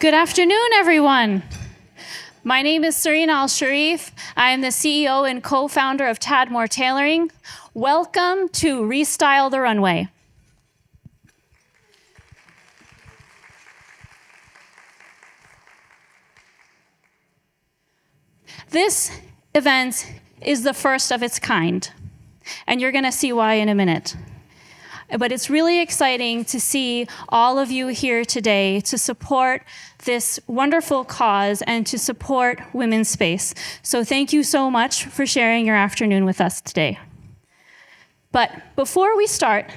Good afternoon, everyone. My name is Serena Al-Sharif. I am the CEO and co-founder of Tadmore Tailoring. Welcome to Restyle the Runway. This event is the first of its kind, and you're going to see why in a minute. But it's really exciting to see all of you here today to support this wonderful cause and to support women's space. So thank you so much for sharing your afternoon with us today. But before we start,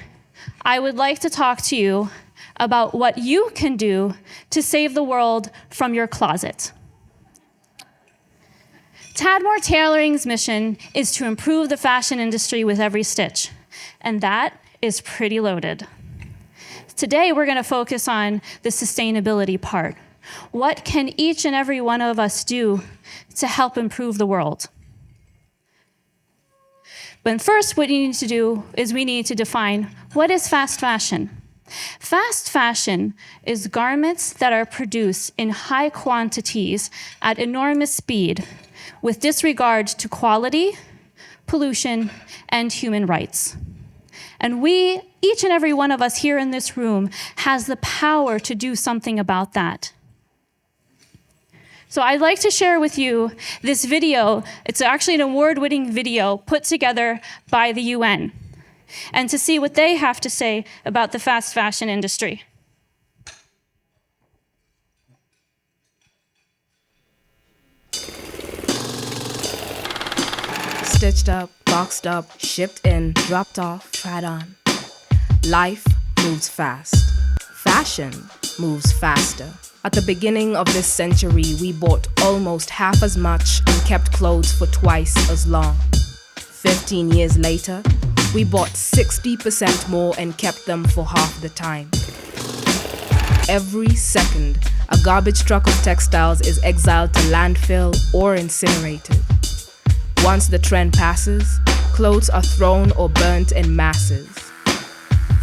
I would like to talk to you about what you can do to save the world from your closet. Tadmore Tailoring's mission is to improve the fashion industry with every stitch, and that is pretty loaded. Today, we're going to focus on the sustainability part. What can each and every one of us do to help improve the world? But first, what you need to do is we need to define what is fast fashion. Fast fashion is garments that are produced in high quantities at enormous speed with disregard to quality, pollution, and human rights. And we, each and every one of us here in this room, has the power to do something about that. So I'd like to share with you this video. It's actually an award-winning video put together by the UN, and to see what they have to say about the fast fashion industry. Stitched up, boxed up, shipped in, dropped off, tried on. Life moves fast. Fashion moves faster. At the beginning of this century, we bought almost half as much and kept clothes for twice as long. 15 years later, we bought 60% more and kept them for half the time. Every second, a garbage truck of textiles is exiled to landfill or incinerated. Once the trend passes, clothes are thrown or burnt in masses.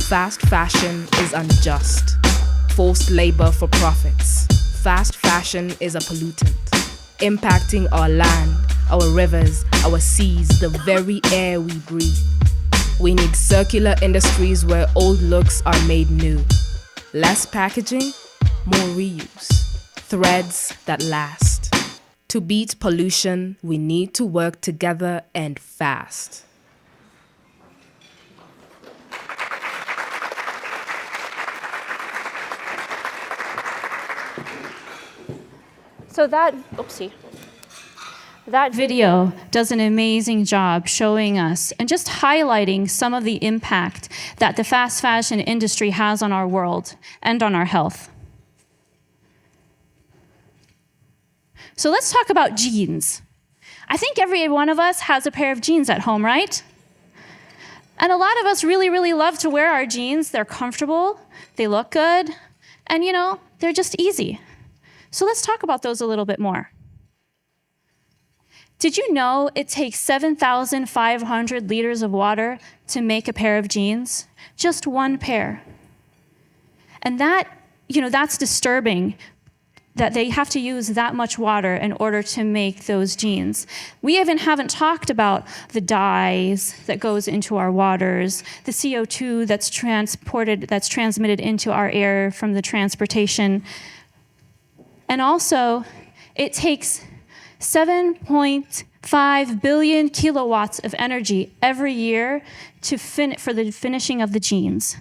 Fast fashion is unjust. Forced labor for profits. Fast fashion is a pollutant, impacting our land, our rivers, our seas, the very air we breathe. We need circular industries where old looks are made new. Less packaging, more reuse. Threads that last. To beat pollution, we need to work together and fast. So that video does an amazing job showing us and just highlighting some of the impact that the fast fashion industry has on our world and on our health. So let's talk about jeans. I think every one of us has a pair of jeans at home, right? And a lot of us really, really love to wear our jeans. They're comfortable, they look good, and they're just easy. So let's talk about those a little bit more. Did you know it takes 7,500 liters of water to make a pair of jeans? Just one pair. And that's disturbing, that they have to use that much water in order to make those jeans. We even haven't talked about the dyes that goes into our waters, the CO2 that's transmitted into our air from the transportation. And also, it takes 7.5 billion kilowatts of energy every year for the finishing of the jeans.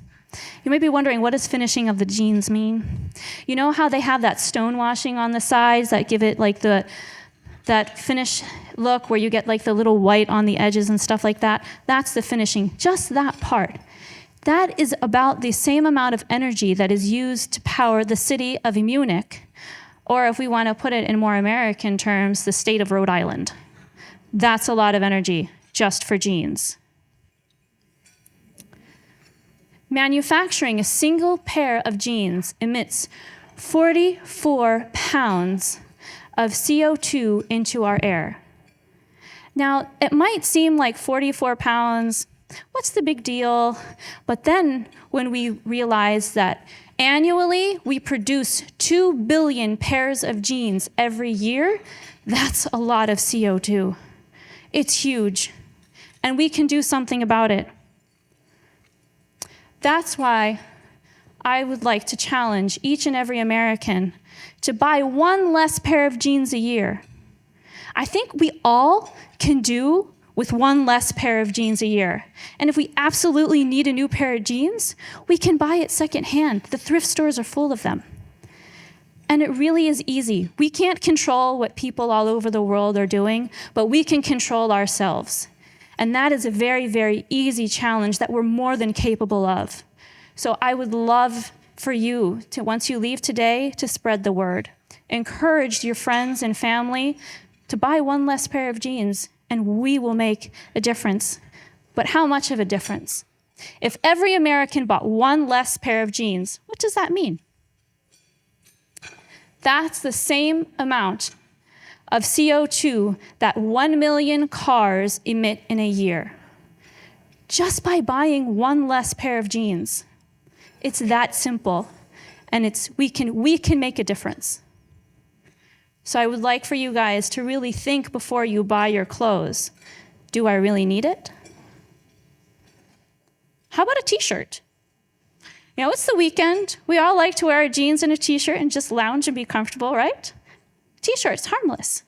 You might be wondering, what does finishing of the jeans mean? You know how they have that stone washing on the sides that give it like that finish look where you get like the little white on the edges and stuff like that? That's the finishing, just that part. That is about the same amount of energy that is used to power the city of Munich, or if we want to put it in more American terms, the state of Rhode Island. That's a lot of energy just for jeans. Manufacturing a single pair of jeans emits 44 pounds of CO2 into our air. Now, it might seem like 44 pounds, what's the big deal? But then when we realize that Annually, we produce 2 billion pairs of jeans every year. That's a lot of CO2. It's huge, and we can do something about it. That's why I would like to challenge each and every American to buy one less pair of jeans a year. I think we all can do with one less pair of jeans a year. And if we absolutely need a new pair of jeans, we can buy it secondhand. The thrift stores are full of them. And it really is easy. We can't control what people all over the world are doing, but we can control ourselves. And that is a very, very easy challenge that we're more than capable of. So I would love for you to, once you leave today, to spread the word. Encourage your friends and family to buy one less pair of jeans, and we will make a difference. But how much of a difference? If every American bought one less pair of jeans, what does that mean? That's the same amount of CO2 that 1 million cars emit in a year, just by buying one less pair of jeans. It's that simple, and we can make a difference. So I would like for you guys to really think before you buy your clothes. Do I really need it? How about a t-shirt? You know, it's the weekend. We all like to wear jeans and a t-shirt and just lounge and be comfortable, right? T-shirts, harmless.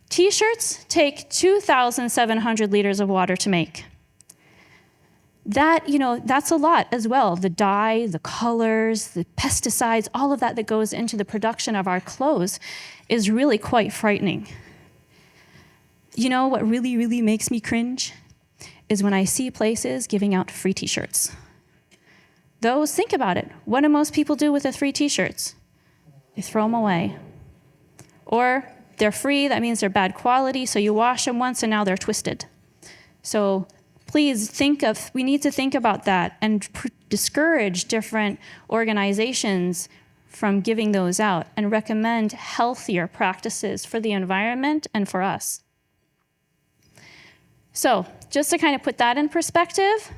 T-shirts take 2,700 liters of water to make. That's a lot as well. The dye, the colors, the pesticides, all of that goes into the production of our clothes is really quite frightening. You know what really, really makes me cringe is when I see places giving out free t-shirts. Think about it. What do most people do with the free t-shirts? They throw them away. Or they're free, that means they're bad quality, so you wash them once and now they're twisted. So please we need to think about that and discourage different organizations from giving those out and recommend healthier practices for the environment and for us. So just to kind of put that in perspective,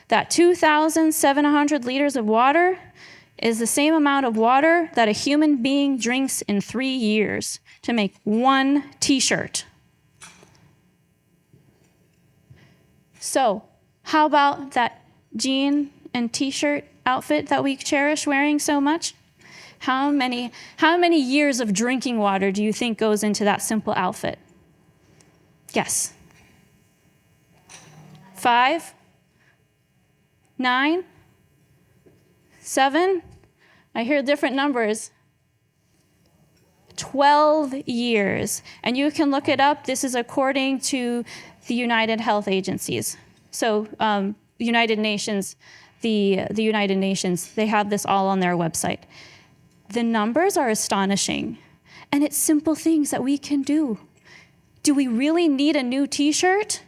that 2,700 liters of water is the same amount of water that a human being drinks in 3 years to make one t-shirt. So how about that jean and t-shirt outfit that we cherish wearing so much? How many years of drinking water do you think goes into that simple outfit? Guess. 5? 9? 7? I hear different numbers. 12 years. And you can look it up. This is according to the United Health Agencies. So United Nations, the United Nations, they have this all on their website. The numbers are astonishing. And it's simple things that we can do. Do we really need a new t-shirt?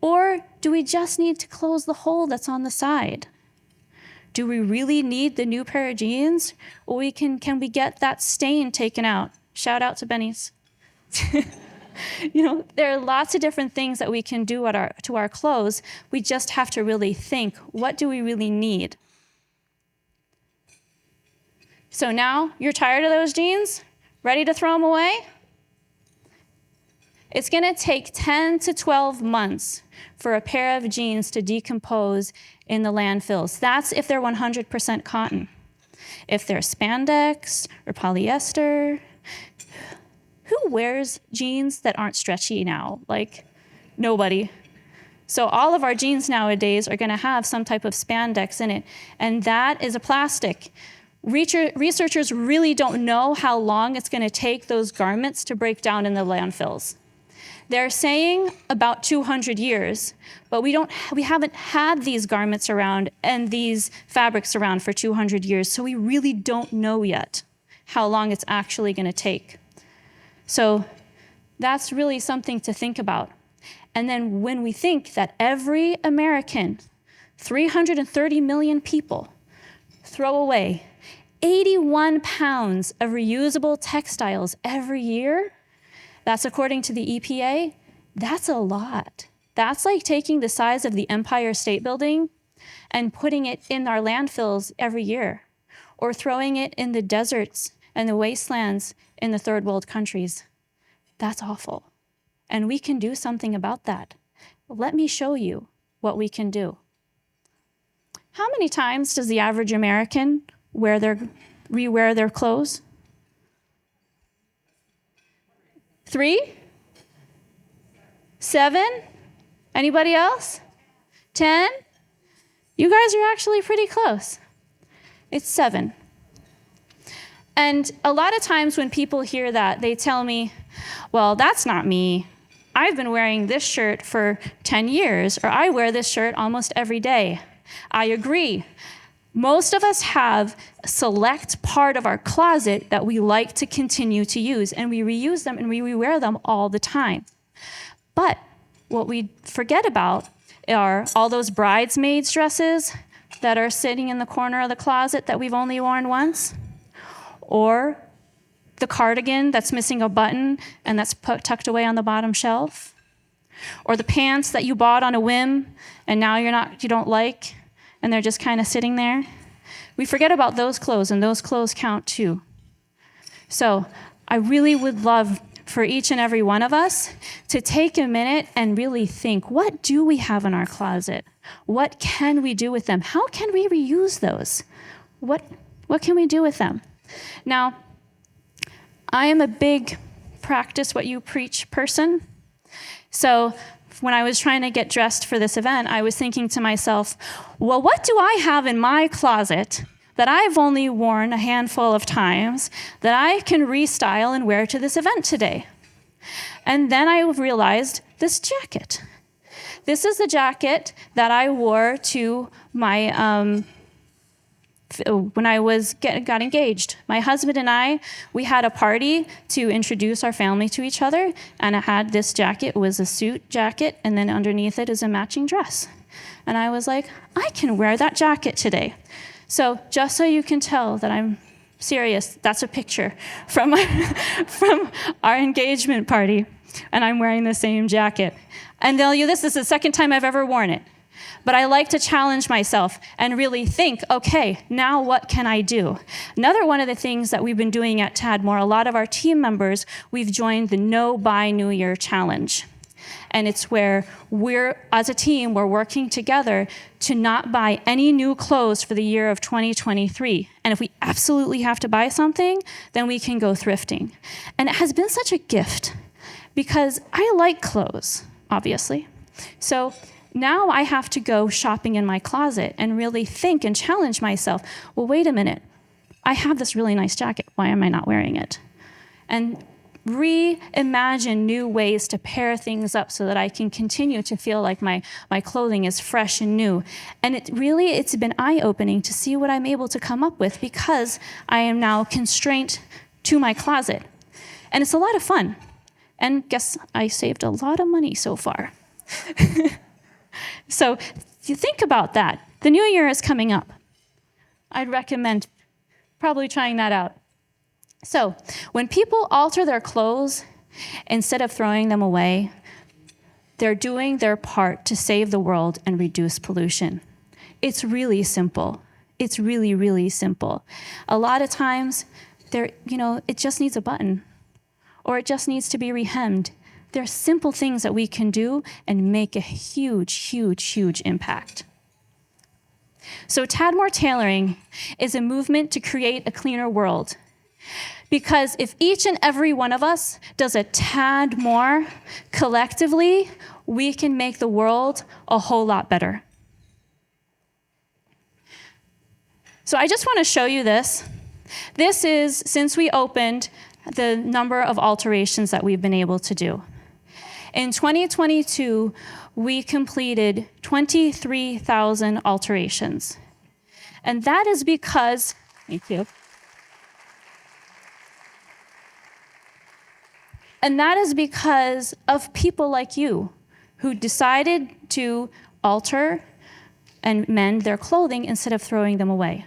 Or do we just need to close the hole that's on the side? Do we really need the new pair of jeans? Or can we get that stain taken out? Shout out to Benny's. There are lots of different things that we can do to our clothes. We just have to really think, what do we really need? So now you're tired of those jeans? Ready to throw them away? It's going to take 10 to 12 months for a pair of jeans to decompose in the landfills. That's if they're 100% cotton. If they're spandex or polyester, who wears jeans that aren't stretchy now? Like, nobody. So all of our jeans nowadays are going to have some type of spandex in it, and that is a plastic. Researchers really don't know how long it's going to take those garments to break down in the landfills. They're saying about 200 years, but we haven't had these garments around and these fabrics around for 200 years, so we really don't know yet how long it's actually going to take. So that's really something to think about. And then when we think that every American, 330 million people, throw away 81 pounds of reusable textiles every year, that's according to the EPA, that's a lot. That's like taking the size of the Empire State Building and putting it in our landfills every year, or throwing it in the deserts and the wastelands in the third world countries. That's awful. And we can do something about that. Let me show you what we can do. How many times does the average American rewear their clothes? 3? 7? Anybody else? 10? You guys are actually pretty close. It's 7. And a lot of times when people hear that, they tell me, well, that's not me. I've been wearing this shirt for 10 years, or I wear this shirt almost every day. I agree. Most of us have a select part of our closet that we like to continue to use, and we reuse them and we rewear them all the time. But what we forget about are all those bridesmaids dresses that are sitting in the corner of the closet that we've only worn once, or the cardigan that's missing a button and that's tucked away on the bottom shelf, or the pants that you bought on a whim and now you don't like, and they're just kind of sitting there. We forget about those clothes, and those clothes count too. So I really would love for each and every one of us to take a minute and really think, what do we have in our closet? What can we do with them? How can we reuse those? What can we do with them? Now, I am a big practice what you preach person. So when I was trying to get dressed for this event, I was thinking to myself, well, what do I have in my closet that I've only worn a handful of times that I can restyle and wear to this event today? And then I realized this jacket. This is the jacket that I wore to my when I got engaged. My husband and I, we had a party to introduce our family to each other, and I had this jacket. It was a suit jacket, and then underneath it is a matching dress. And I was like, I can wear that jacket today. So just so you can tell that I'm serious, that's a picture from our engagement party, and I'm wearing the same jacket. And tell you this is the second time I've ever worn it. But I like to challenge myself and really think, okay, now what can I do? Another one of the things that we've been doing at Tadmor, a lot of our team members, we've joined the No Buy New Year Challenge. And it's where as a team, we're working together to not buy any new clothes for the year of 2023. And if we absolutely have to buy something, then we can go thrifting. And it has been such a gift because I like clothes, obviously. So now I have to go shopping in my closet and really think and challenge myself. Well, wait a minute. I have this really nice jacket. Why am I not wearing it? And reimagine new ways to pair things up so that I can continue to feel like my clothing is fresh and new. And it's been eye-opening to see what I'm able to come up with because I am now constrained to my closet. And it's a lot of fun. And guess I saved a lot of money so far. So you think about that. The new year is coming up. I'd recommend probably trying that out. So when people alter their clothes, instead of throwing them away, they're doing their part to save the world and reduce pollution. It's really simple. It's really, really simple. A lot of times, it just needs a button, or it just needs to be rehemmed. There are simple things that we can do and make a huge, huge, huge impact. So Tadmor Tailoring is a movement to create a cleaner world. Because if each and every one of us does a tad more collectively, we can make the world a whole lot better. So I just want to show you this. This is, since we opened, the number of alterations that we've been able to do. In 2022, we completed 23,000 alterations. And that is because, thank you. And that is because of people like you who decided to alter and mend their clothing instead of throwing them away.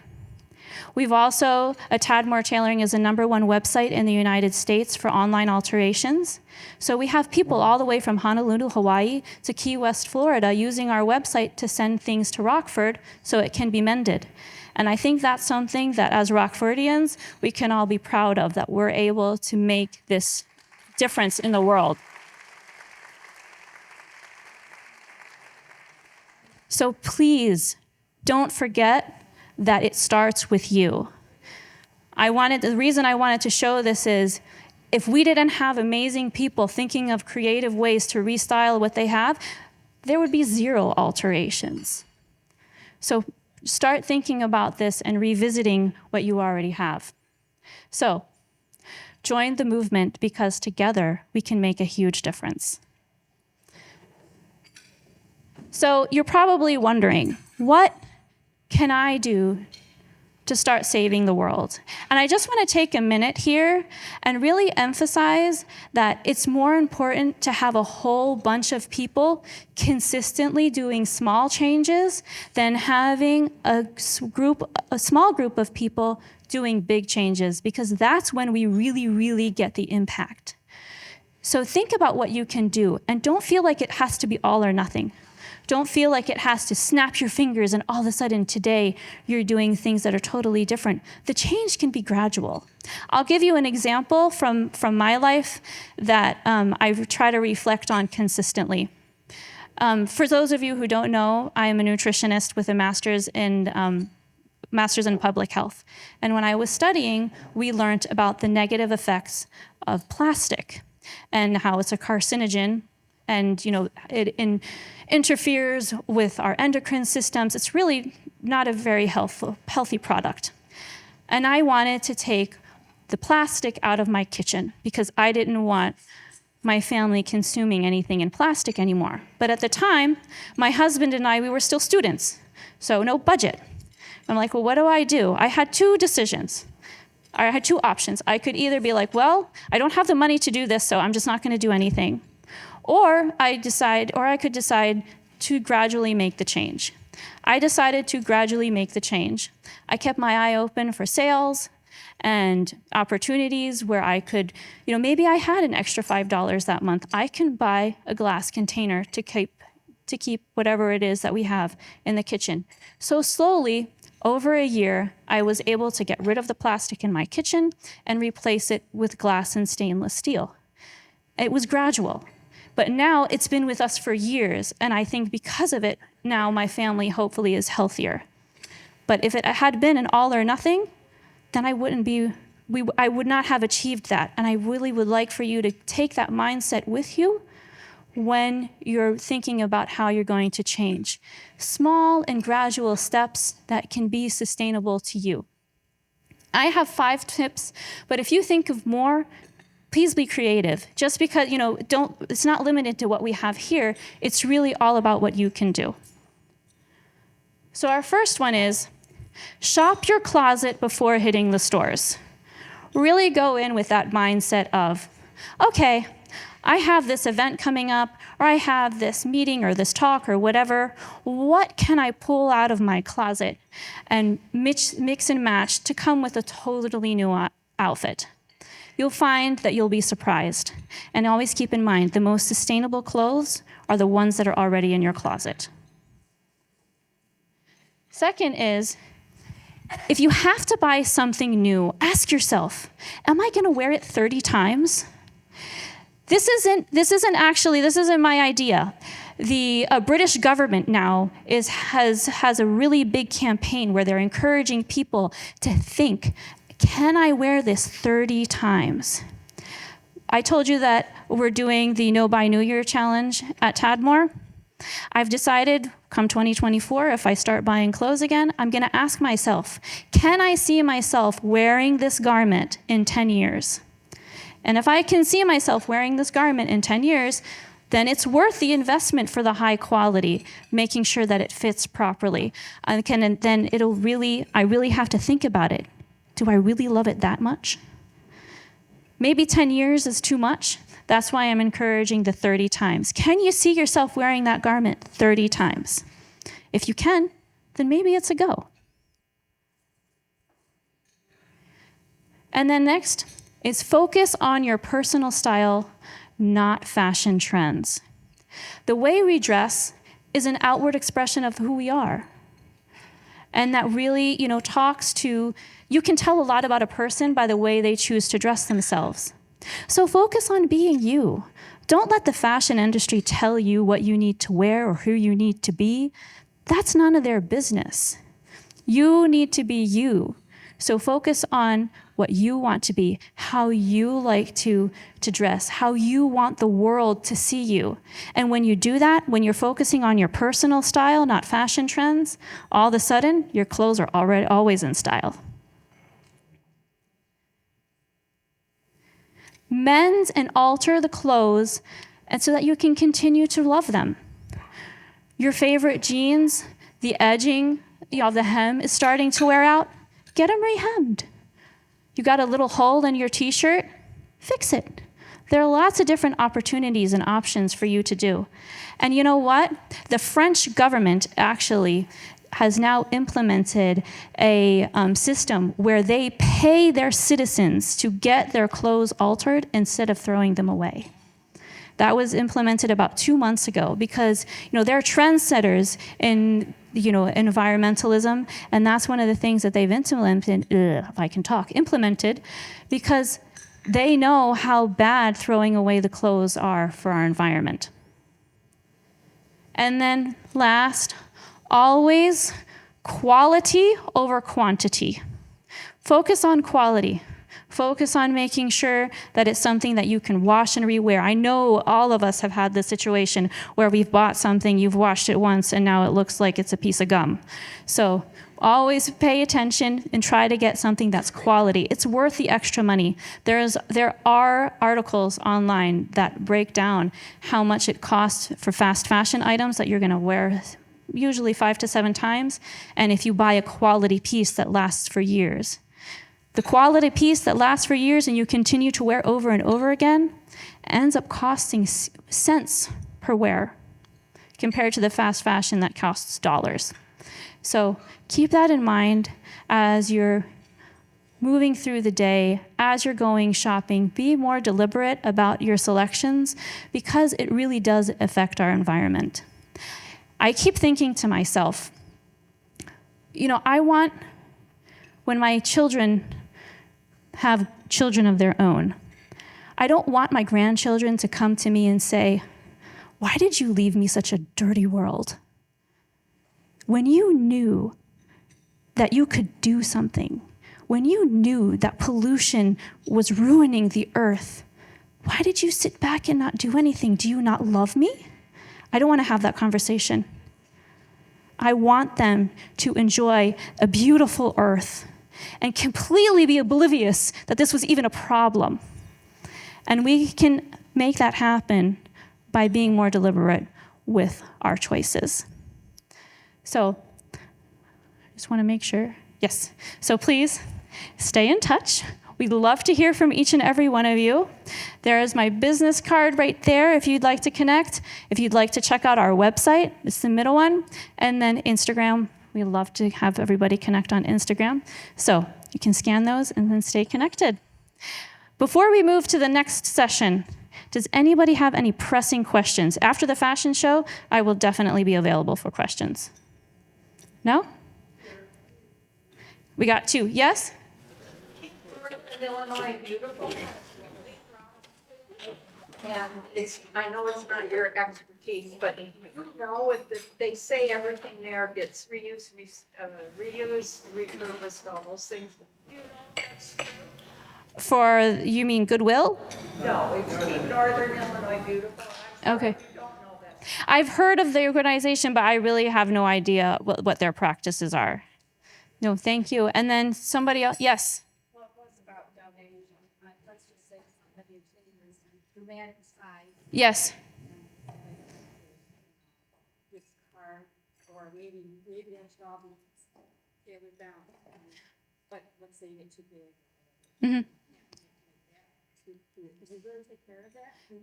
We've also, Tadmore Tailoring is the #1 website in the United States for online alterations. So we have people all the way from Honolulu, Hawaii to Key West, Florida, using our website to send things to Rockford so it can be mended. And I think that's something that as Rockfordians, we can all be proud of, that we're able to make this difference in the world. So please, don't forget that it starts with you. The reason I wanted to show this is, if we didn't have amazing people thinking of creative ways to restyle what they have, there would be 0 alterations. So start thinking about this and revisiting what you already have. So join the movement, because together we can make a huge difference. So you're probably wondering, what can I do to start saving the world? And I just want to take a minute here and really emphasize that it's more important to have a whole bunch of people consistently doing small changes than having a small group of people doing big changes, because that's when we really, really get the impact. So think about what you can do, and don't feel like it has to be all or nothing. Don't feel like it has to snap your fingers and all of a sudden today you're doing things that are totally different. The change can be gradual. I'll give you an example from my life that I try to reflect on consistently. For those of you who don't know, I am a nutritionist with a master's in public health. And when I was studying, we learned about the negative effects of plastic and how it's a carcinogen, and it interferes with our endocrine systems. It's really not a very healthy product. And I wanted to take the plastic out of my kitchen because I didn't want my family consuming anything in plastic anymore. But at the time, my husband and I, we were still students, so no budget. I'm like, well, what do? I had 2 decisions. I had 2 options. I could either be like, well, I don't have the money to do this, so I'm just not going to do anything. Or I could decide to gradually make the change. I decided to gradually make the change. I kept my eye open for sales and opportunities where I could, maybe I had an extra $5 that month. I can buy a glass container to keep whatever it is that we have in the kitchen. So slowly, over a year, I was able to get rid of the plastic in my kitchen and replace it with glass and stainless steel. It was gradual. But now it's been with us for years, and I think because of it, now my family hopefully is healthier. But if it had been an all or nothing, then I would not have achieved that. And I really would like for you to take that mindset with you when you're thinking about how you're going to change. Small and gradual steps that can be sustainable to you. I have 5 tips, but if you think of more, please be creative. Just because, it's not limited to what we have here. It's really all about what you can do. So our first one is, shop your closet before hitting the stores. Really go in with that mindset of, okay, I have this event coming up, or I have this meeting or this talk or whatever. What can I pull out of my closet and mix and match to come with a totally new outfit? You'll find that you'll be surprised. And always keep in mind, the most sustainable clothes are the ones that are already in your closet. Second is, if you have to buy something new, ask yourself, am I going to wear it 30 times? This isn't my idea. The British government now has a really big campaign where they're encouraging people to think, can I wear this 30 times? I told you that we're doing the No Buy New Year challenge at Tadmore. I've decided, come 2024, if I start buying clothes again, I'm going to ask myself, can I see myself wearing this garment in 10 years? And if I can see myself wearing this garment in 10 years, then it's worth the investment for the high quality, making sure that it fits properly. And then I really have to think about it. Do I really love it that much? Maybe 10 years is too much. That's why I'm encouraging the 30 times. Can you see yourself wearing that garment 30 times? If you can, then maybe it's a go. And then next is focus on your personal style, not fashion trends. The way we dress is an outward expression of who we are. And that really, talks to, you can tell a lot about a person by the way they choose to dress themselves. So focus on being you. Don't let the fashion industry tell you what you need to wear or who you need to be. That's none of their business. You need to be you. So focus on what you want to be, how you like to dress, how you want the world to see you. And when you do that, when you're focusing on your personal style, not fashion trends, all of a sudden, your clothes are always in style. Mend and alter the clothes and so that you can continue to love them. Your favorite jeans, the edging, the hem is starting to wear out. Get them rehemmed. You got a little hole in your t-shirt? Fix it. There are lots of different opportunities and options for you to do. And you know what? The French government actually has now implemented a system where they pay their citizens to get their clothes altered instead of throwing them away. That was implemented about 2 months ago because, they're trendsetters in, environmentalism, and that's one of the things that they've implemented because they know how bad throwing away the clothes are for our environment. And then last, always quality over quantity. Focus on quality. Focus on making sure that it's something that you can wash and rewear. I know all of us have had this situation where we've bought something, you've washed it once, and now it looks like it's a piece of gum. So always pay attention and try to get something that's quality. It's worth the extra money. There are articles online that break down how much it costs for fast fashion items that you're going to wear usually 5 to 7 times, and if you buy a quality piece that lasts for years. The quality piece that lasts for years and you continue to wear over and over again ends up costing cents per wear compared to the fast fashion that costs dollars. So keep that in mind as you're moving through the day, as you're going shopping. Be more deliberate about your selections because it really does affect our environment. I keep thinking to myself, I want, when my children have children of their own, I don't want my grandchildren to come to me and say, "Why did you leave me such a dirty world? When you knew that you could do something, when you knew that pollution was ruining the earth, why did you sit back and not do anything? Do you not love me?" I don't want to have that conversation. I want them to enjoy a beautiful earth and completely be oblivious that this was even a problem. And we can make that happen by being more deliberate with our choices. So, just want to make sure. Yes. So please stay in touch. We'd love to hear from each and every one of you. There is my business card right there if you'd like to connect. If you'd like to check out our website, it's the middle one. And then Instagram. We love to have everybody connect on Instagram. So you can scan those and then stay connected. Before we move to the next session, does anybody have any pressing questions? After the fashion show, I will definitely be available for questions. No? We got 2. Yes? Illinois beautiful. And I know it's not your expertise, but they say everything there gets reused, repurposed, all those things. That's true? You mean Goodwill? No, it's Northern Illinois beautiful. Okay. You don't know that. I've heard of the organization, but I really have no idea what their practices are. No, thank you. And then somebody else, yes? Well, it was about donation. Let's just say somebody is dramatic side. Yes. This card, or maybe that's all tailored down. But let's say it's too big. Mm-hmm. Does it really take care of that? I mean,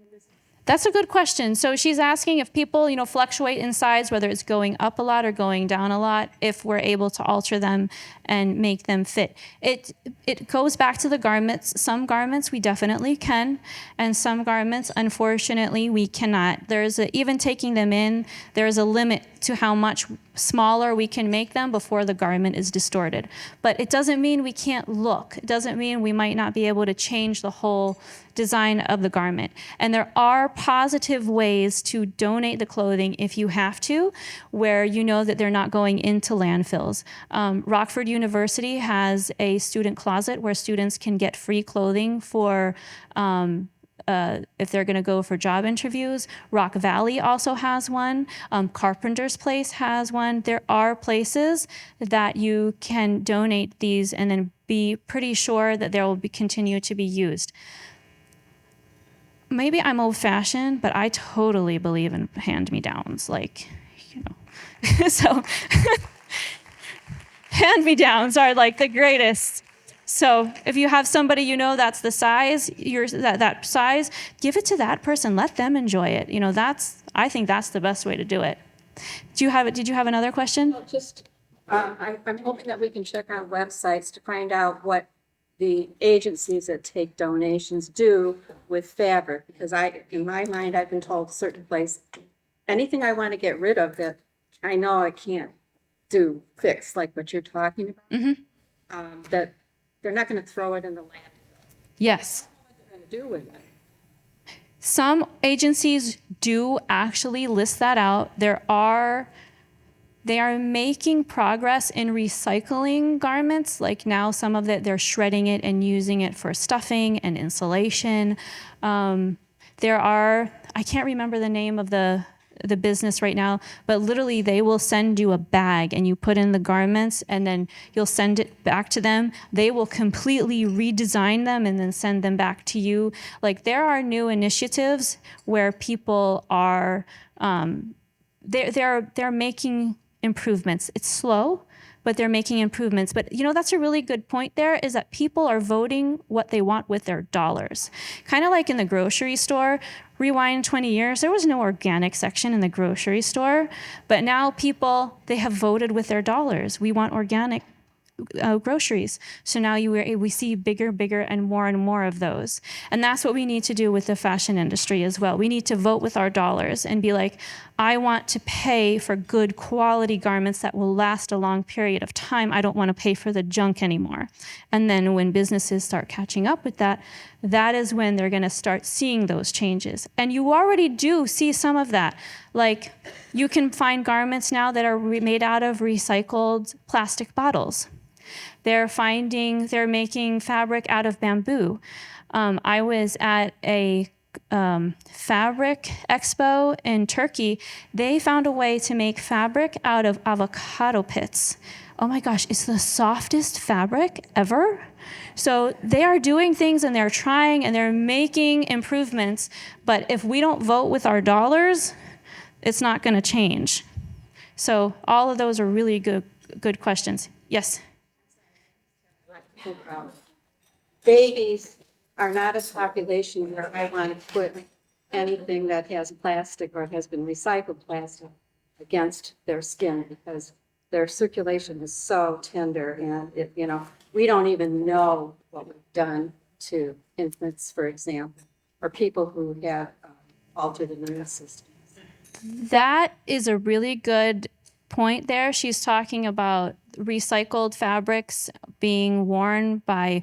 That's a good question. So she's asking if people, fluctuate in size, whether it's going up a lot or going down a lot, if we're able to alter them and make them fit. It goes back to the garments. Some garments we definitely can, and some garments, unfortunately, we cannot. Even taking them in, there is a limit to how much smaller we can make them before the garment is distorted. But it doesn't mean we can't look. It doesn't mean we might not be able to change the whole design of the garment. And there are positive ways to donate the clothing if you have to, where you know that they're not going into landfills. Rockford University has a student closet where students can get free clothing for if they're going to go for job interviews. Rock Valley also has one. Carpenter's Place has one. There are places that you can donate these and then be pretty sure that they will continue to be used. Maybe I'm old-fashioned, but I totally believe in hand-me-downs. So hand-me-downs are like the greatest. So if you have somebody that's the size, that size, give it to that person. Let them enjoy it. I think that's the best way to do it. Did you have another question? Well, I'm hoping that we can check on websites to find out what the agencies that take donations do with fabric, because in my mind, I've been told a certain place, anything I want to get rid of that I know I can't fix, like what you're talking about, that they're not going to throw it in the landfill. Yes. What they're going to do with it. Some agencies do actually list that out. They are making progress in recycling garments. Like now, some of it, they're shredding it and using it for stuffing and insulation. I can't remember the name of the business right now, but literally they will send you a bag and you put in the garments and then you'll send it back to them. They will completely redesign them and then send them back to you. Like there are new initiatives where people are, they're making improvements. It's slow, but they're making improvements. But that's a really good point there, is that people are voting what they want with their dollars. Kind of like in the grocery store, rewind 20 years, there was no organic section in the grocery store, but now people, they have voted with their dollars. We want organic groceries. So now we see bigger and more of those. And that's what we need to do with the fashion industry as well. We need to vote with our dollars and be like, I want to pay for good quality garments that will last a long period of time. I don't want to pay for the junk anymore. And then when businesses start catching up with that, that is when they're going to start seeing those changes. And you already do see some of that. Like you can find garments now that are made out of recycled plastic bottles. They're making fabric out of bamboo. I was at a fabric expo in Turkey. They found a way to make fabric out of avocado pits. Oh my gosh, it's the softest fabric ever. So they are doing things and they're trying and they're making improvements. But if we don't vote with our dollars, it's not going to change. So all of those are really good questions. Yes? Babies are not a population where I want to put anything that has plastic or has been recycled plastic against their skin, because their circulation is so tender, and we don't even know what we've done to infants, for example, or people who have altered immune systems. That is a really good point there. She's talking about recycled fabrics being worn by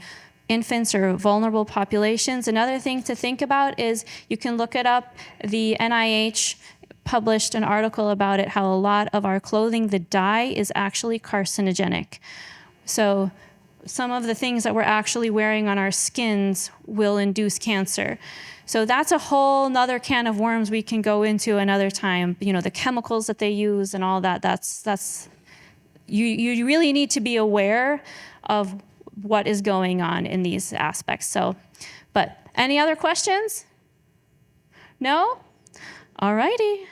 infants or vulnerable populations. Another thing to think about is you can look it up. The NIH published an article about it, how a lot of our clothing, the dye, is actually carcinogenic. So some of the things that we're actually wearing on our skins will induce cancer. So that's a whole nother can of worms we can go into another time. The chemicals that they use and all that, that's you really need to be aware of what is going on in these aspects. So, but any other questions? No? All righty.